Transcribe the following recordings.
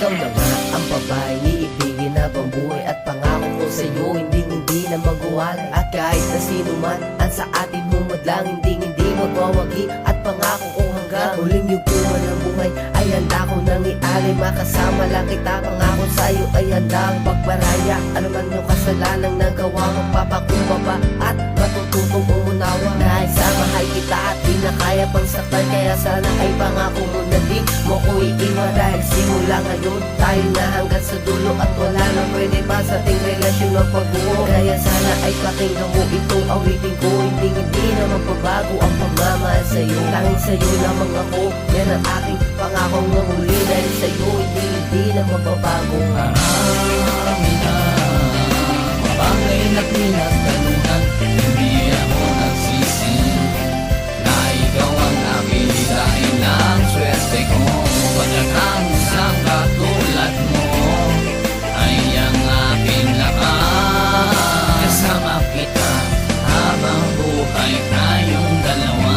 ikaw na nga ang babae, iibigin na bang buhay. At pangako ko sa'yo, hindi na magwawalay. At kahit na sino man ang sa atin humadlang, hindi magwawagi. At pangako ko hanggang huling yugtuman ng buhay ay handa ko nang ialay. Makasama lang kita, pangako sa'yo ay handang pagbaraya. Ano man yung kasalanang nagawa, magpapakumbaba at matututong umunawa. Dahil sa mahal kita at di na kaya pang saktan, kaya sana ay pangako mo na di mo ko iiwan. Dahil simula ngayon tayo na hanggang sa dulo, at wala na pwede pa sa ating relasyon na pagbuo. Kaya sana ay pakinggan mo itong awitin ko. Hindi na magbabago ang pagmamahal sa'yo. Tanging sa'yo lamang ako, yan ang aking pangakong na huli. Dahil sa'yo hindi na magbabago. Marami na bagay na pinagtanungan, hindi ako nagsisi na ikaw ang nabigay ng swerte ko. Pagkat ang isang katulad mo ay ang aking lakas. Kasama kita habang buhay tayong dalawa.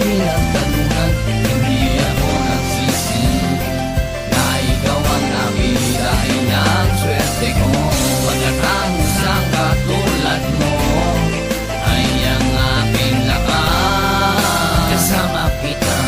Pinagtanungan, hindi ako nagsisi na ikaw ang nabigay ng swerte ko. Pagkat ang isang katulad mo ay ang aking lakas. Kasama kita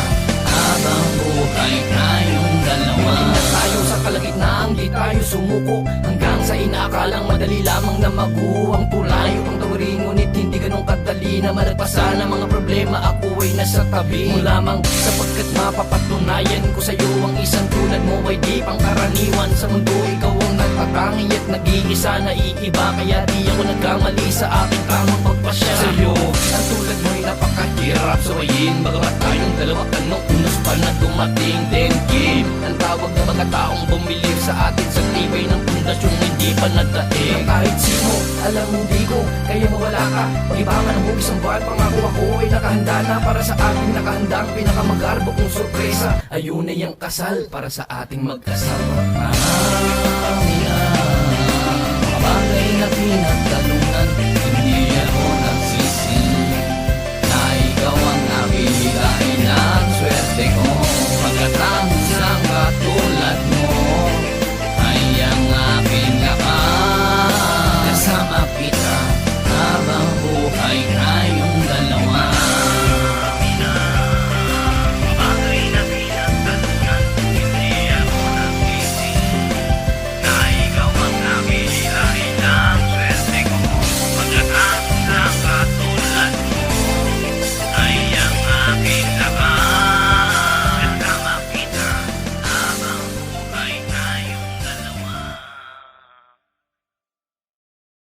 habang buhay tayong dalawa. Hindi na tayo sa kalagitnaan, di tayo sumuko, hanggang sa inaakalang madali lamang na maguho ang tulayo ang tawarin. Ngunit hindi ganun kadali na malagpasan ang mga problema. Ako ay nasa tabi mo lamang, sapagkat mapapatunayan ko sa'yo ang isang tulad mo ay di pangkaraniwan sa mundo. Ikaw ang nagtatangi at nag-iisa na iiba, kaya di ako nagkamali sa aking tamang pagpasya sa'yo. Ang tulad mo ay napakahirap sawayin, bagamat tayong dalawa kanong unos pa na dumating. Then give ang tawag na mga taong bumilib sa atin sa tibay ng pundasyong hindi pa nagdating. Kahit sino, alam mo di ko kaya mawala ka. Pag-iba man ang hugis ang buwan, pangako ako ay nakahanda na para sa ating nakahandang pinakamagarbo kong sorpresa. Ayun ay ang kasal para sa ating magkasama.